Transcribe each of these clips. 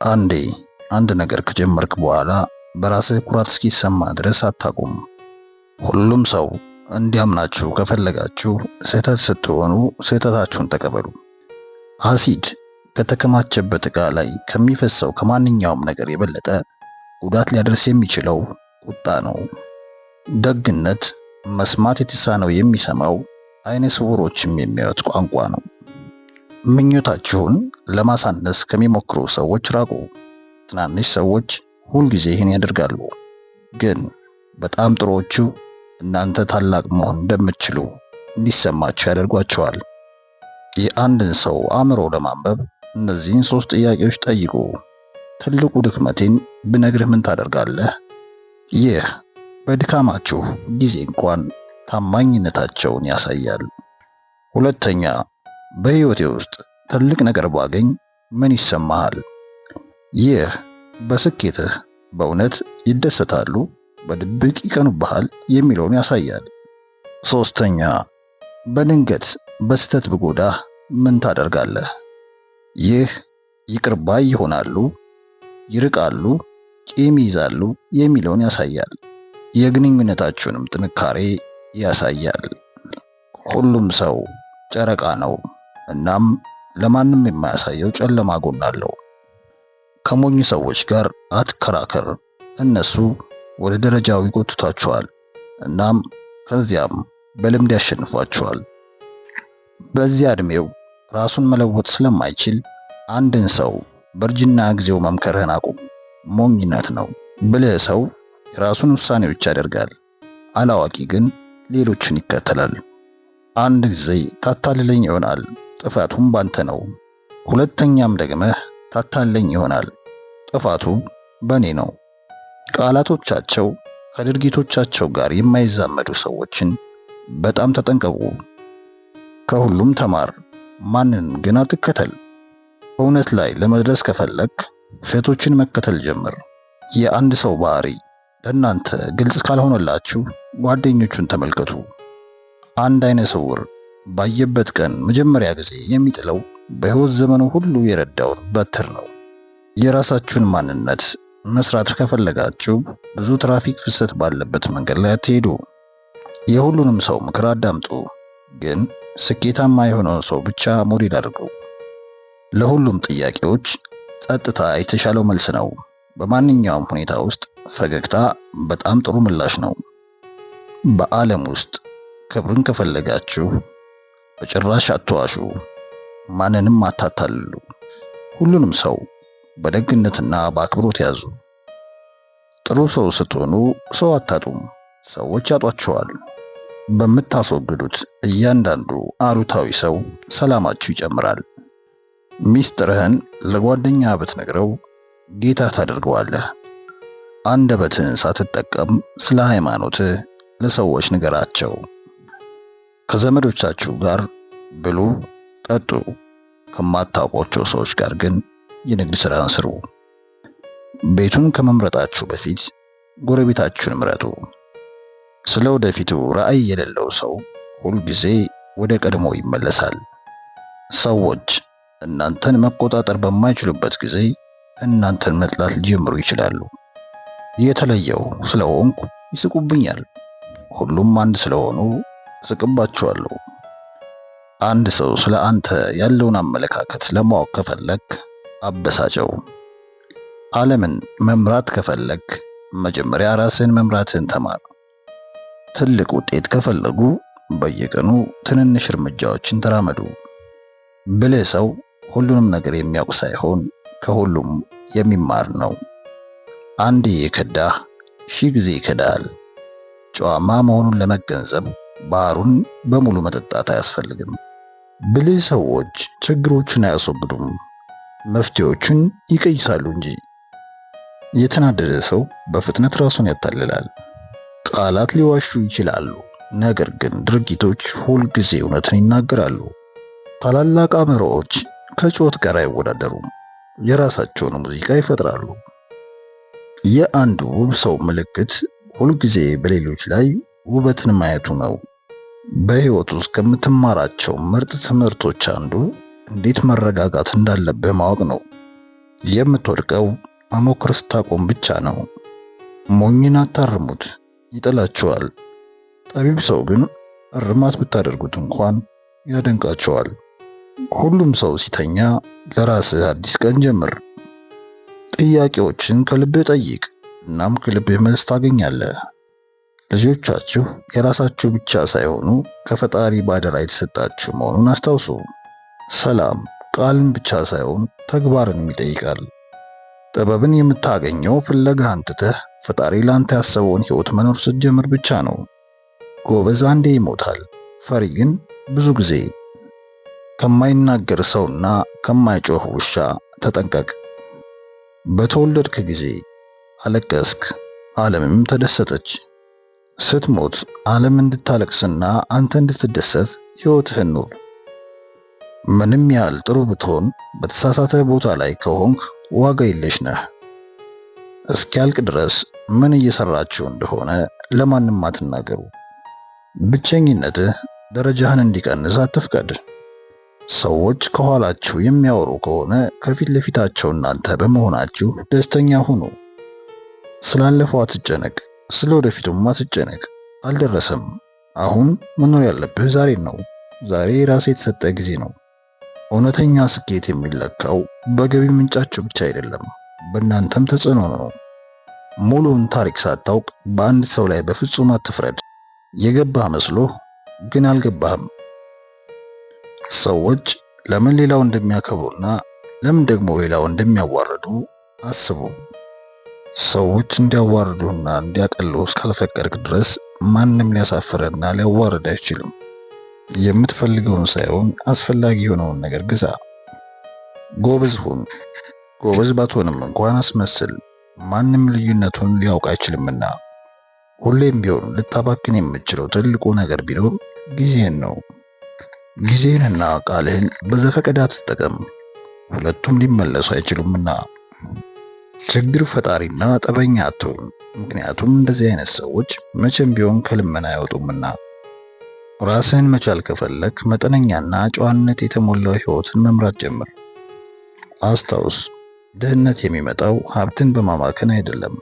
አንዴ አንድ ነገር ከጀመርክ በኋላ በራስህ ኩራት እስኪሰማ ድረስ አታቁም። ሁሉም ሰው እንዲያምናችሁ ከፈለጋችሁ ስህተት ስትሆኑ ስህተታችሁን ተቀበሉ። አሲድ ከተከማቸበት ዕቃ ላይ ከሚፈሰው ከማንኛውም ነገር የበለጠ ጉዳት ሊያደርስ የሚችለው ቁጣ ነው። ደግነት መስማት የተሳነው የሚሰማው፣ አይነ ስውሮችም የሚያዩት ቋንቋ ነው። ምኞታችሁን ለማሳነስ ከሚሞክሩ ሰዎች ራቁ። ትናንሽ ሰዎች ሁልጊዜ ይህን ያደርጋሉ፣ ግን በጣም ጥሩዎቹ እናንተ ታላቅ መሆን እንደምትችሉ እንዲሰማችሁ ያደርጓቸዋል። የአንድን ሰው አእምሮ ለማንበብ እነዚህን 3 ጥያቄዎች ጠይቁ። ትልቁ ድክመቴን ብነግርህ ምን ታደርጋለህ? ይህ በድካማችሁ ጊዜ እንኳን ታማኝነታቸውን ያሳያል። ሁለተኛ፣ በሕይወቴ ውስጥ ትልቅ ነገር ባገኝ ምን ይሰማሃል? ይህ በስኬትህ በእውነት ይደሰታሉ፣ በድብቅ ይቀኑብሃል የሚለውን ያሳያል። ሶስተኛ፣ በድንገት በስተት ብጎዳህ ምን ታደርጋለህ? ይህ ይቅር ባይ ይሆናሉ፣ ይርቃሉ፣ ቂም ይይዛሉ የሚለውን ያሳያል። የግንኙነታችሁንም ጥንካሬ ያሳያል። ሁሉም ሰው ጨረቃ ነው፣ እናም ለማንም የማያሳየው ጨለማ ጎን አለው። ከሞኝ ሰዎች ጋር አትከራከር። እነሱ ወደ ደረጃው ይጎትቷቸዋል፣ እናም ከዚያም በልምድ ያሸንፏቸዋል። በዚያ ዕድሜው ራሱን መለወጥ ስለማይችል አንድን ሰው በእርጅና ጊዜው መምከርህን አቁም። ሞኝነት ነው። ብልህ ሰው የራሱን ውሳኔዎች ያደርጋል፣ አላዋቂ ግን ሌሎችን ይከተላል። አንድ ጊዜ ታታልለኝ ይሆናል፣ ጥፋቱም ባንተ ነው። ሁለተኛም ደግመህ ታታልለኝ ይሆናል፣ ጥፋቱ በኔ ነው። ቃላቶቻቸው ከድርጊቶቻቸው ጋር የማይዛመዱ ሰዎችን በጣም ተጠንቀቁ። ከሁሉም ተማር፣ ማንንም ግን አትከተል። እውነት ላይ ለመድረስ ከፈለክ ውሸቶችን መከተል ጀምር። የአንድ ሰው ባህሪ ለእናንተ ግልጽ ካልሆነላችሁ ጓደኞቹን ተመልከቱ። አንድ አይነ ስውር ባየበት ቀን መጀመሪያ ጊዜ የሚጥለው በሕይወት ዘመኑ ሁሉ የረዳውን በትር ነው። የራሳችሁን ማንነት መስራት ከፈለጋችሁ ብዙ ትራፊክ ፍሰት ባለበት መንገድ ላይ አትሄዱ። የሁሉንም ሰው ምክር አዳምጡ፣ ግን ስኬታማ የሆነውን ሰው ብቻ ሞዴል አድርጉ። ለሁሉም ጥያቄዎች ጸጥታ የተሻለው መልስ ነው። በማንኛውም ሁኔታ ውስጥ ፈገግታ በጣም ጥሩ ምላሽ ነው። በዓለም ውስጥ ክብርን ከፈለጋችሁ በጭራሽ አትዋሹ፣ ማንንም አታታልሉ። ሁሉንም ሰው በደግነትና በአክብሮት ያዙ። ጥሩ ሰው ስትሆኑ ሰው አታጡም፣ ሰዎች ያጧቸዋል። በምታስወግዱት እያንዳንዱ አሉታዊ ሰው ሰላማችሁ ይጨምራል። ሚስጥርህን ለጓደኛ ብትነግረው ጌታ ታደርገዋለህ። አንደበትህን ሳትጠቀም ስለ ሃይማኖትህ ለሰዎች ንገራቸው። ከዘመዶቻችሁ ጋር ብሉ፣ ጠጡ። ከማታውቋቸው ሰዎች ጋር ግን የንግድ ሥራን ስሩ። ቤቱን ከመምረጣችሁ በፊት ጎረቤታችሁን ምረጡ። ስለ ወደፊቱ ራዕይ የሌለው ሰው ሁልጊዜ ወደ ቀድሞ ይመለሳል። ሰዎች እናንተን መቆጣጠር በማይችሉበት ጊዜ እናንተን መጥላት ሊጀምሩ ይችላሉ። የተለየው ስለሆንኩ ይስቁብኛል፣ ሁሉም አንድ ስለሆኑ እስቅባቸዋለሁ። አንድ ሰው ስለ አንተ ያለውን አመለካከት ለማወቅ ከፈለክ አበሳጨው። ዓለምን መምራት ከፈለክ መጀመሪያ ራስህን መምራትህን ተማር። ትልቅ ውጤት ከፈለጉ በየቀኑ ትንንሽ እርምጃዎችን ተራመዱ። ብልህ ሰው ሁሉንም ነገር የሚያውቅ ሳይሆን ከሁሉም የሚማር ነው። አንዴ የከዳህ 1000 ጊዜ ይከዳል። ጨዋማ መሆኑን ለመገንዘብ ባህሩን በሙሉ መጠጣት አያስፈልግም። ብልህ ሰዎች ችግሮችን አያስወግዱም፣ መፍትሄዎችን ይቀይሳሉ እንጂ። የተናደደ ሰው በፍጥነት ራሱን ያታልላል። ቃላት ሊዋሹ ይችላሉ፣ ነገር ግን ድርጊቶች ሁልጊዜ እውነትን ይናገራሉ። ታላላቅ አእምሮዎች ከጩኸት ጋር አይወዳደሩም፣ የራሳቸውን ሙዚቃ ይፈጥራሉ። የአንድ ውብ ሰው ምልክት ሁልጊዜ በሌሎች ላይ ውበትን ማየቱ ነው። በሕይወት ውስጥ ከምትማራቸው ምርጥ ትምህርቶች አንዱ እንዴት መረጋጋት እንዳለብህ ማወቅ ነው። የምትወድቀው መሞከር ስታቆም ብቻ ነው። ሞኝን አታርሙት፣ ይጠላችኋል። ጠቢብ ሰው ግን እርማት ብታደርጉት እንኳን ያደንቃቸዋል። ሁሉም ሰው ሲተኛ ለራስህ አዲስ ቀን ጀምር። ጥያቄዎችን ከልብህ ጠይቅ፣ እናም ከልብህ መልስ ታገኛለህ። ልጆቻችሁ የራሳችሁ ብቻ ሳይሆኑ ከፈጣሪ ባደራ የተሰጣችሁ መሆኑን አስታውሱ። ሰላም ቃልን ብቻ ሳይሆን ተግባርንም ይጠይቃል። ጥበብን የምታገኘው ፍለጋህን ትተህ ፈጣሪ ላንተ ያሰበውን ሕይወት መኖር ስትጀምር ብቻ ነው። ጎበዝ አንዴ ይሞታል፣ ፈሪ ግን ብዙ ጊዜ። ከማይናገር ሰውና ከማይጮህ ውሻ ተጠንቀቅ። በተወለድክ ጊዜ አለቀስክ፣ ዓለምም ተደሰተች። ስትሞት ዓለም እንድታለቅስና አንተ እንድትደሰት ሕይወትህን ኑር። ምንም ያህል ጥሩ ብትሆን በተሳሳተ ቦታ ላይ ከሆንክ ዋጋ የለሽ ነህ። እስኪያልቅ ድረስ ምን እየሰራችሁ እንደሆነ ለማንም አትናገሩ። ብቸኝነትህ ደረጃህን እንዲቀንስ አትፍቀድ። ሰዎች ከኋላችሁ የሚያወሩ ከሆነ ከፊት ለፊታቸው እናንተ በመሆናችሁ ደስተኛ ሁኑ። ስላለፈው አትጨነቅ፣ ስለ ወደፊቱም አትጨነቅ። አልደረሰም። አሁን መኖር ያለብህ ዛሬን ነው። ዛሬ ራስ የተሰጠ ጊዜ ነው። እውነተኛ ስኬት የሚለካው በገቢ ምንጫችሁ ብቻ አይደለም፣ በእናንተም ተጽዕኖ ነው። ሙሉውን ታሪክ ሳታውቅ በአንድ ሰው ላይ በፍጹም አትፍረድ። የገባህ መስሎ ግን አልገባህም። ሰዎች ለምን ሌላው እንደሚያከብሩና ለምን ደግሞ ሌላው እንደሚያዋርዱ አስቡ። ሰዎች እንዲያዋርዱና እንዲያቀሉ እስካልፈቀድክ ድረስ ማንም ሊያሳፍረና ሊያዋርድ አይችልም። የምትፈልገውን ሳይሆን አስፈላጊ የሆነውን ነገር ግዛ። ጎበዝ ሁን። ጎበዝ ባትሆንም እንኳን አስመስል። ማንም ልዩነቱን ሊያውቅ አይችልምና። ሁሌም ቢሆን ልታባክን የምትችለው ትልቁ ነገር ቢኖር ጊዜህን ነው። ጊዜህንና ቃልህን በዘፈቀደ አትጠቀም። ሁለቱም ሊመለሱ አይችሉምና። ችግር ፈጣሪና ጠበኛ አትሁን፣ ምክንያቱም እንደዚህ አይነት ሰዎች መቼም ቢሆን ከልመና አይወጡምና። ራስህን መቻል ከፈለክ መጠነኛና ጨዋነት የተሞላው ሕይወትን መምራት ጀምር። አስታውስ፣ ድህነት የሚመጣው ሀብትን በማማከን አይደለም፣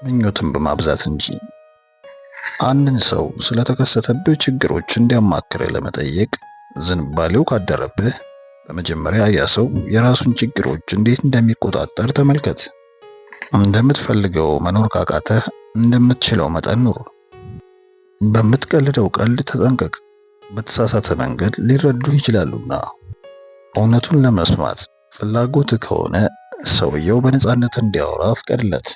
ምኞትን በማብዛት እንጂ። አንድን ሰው ስለተከሰተብህ ችግሮች እንዲያማክርህ ለመጠየቅ ዝንባሌው ካደረብህ በመጀመሪያ ያ ሰው የራሱን ችግሮች እንዴት እንደሚቆጣጠር ተመልከት። እንደምትፈልገው መኖር ካቃተህ እንደምትችለው መጠን ኑር። በምትቀልደው ቀልድ ተጠንቀቅ፣ በተሳሳተ መንገድ ሊረዱህ ይችላሉና። እውነቱን ለመስማት ፍላጎት ከሆነ ሰውየው በነጻነት እንዲያወራ ፍቀድለት።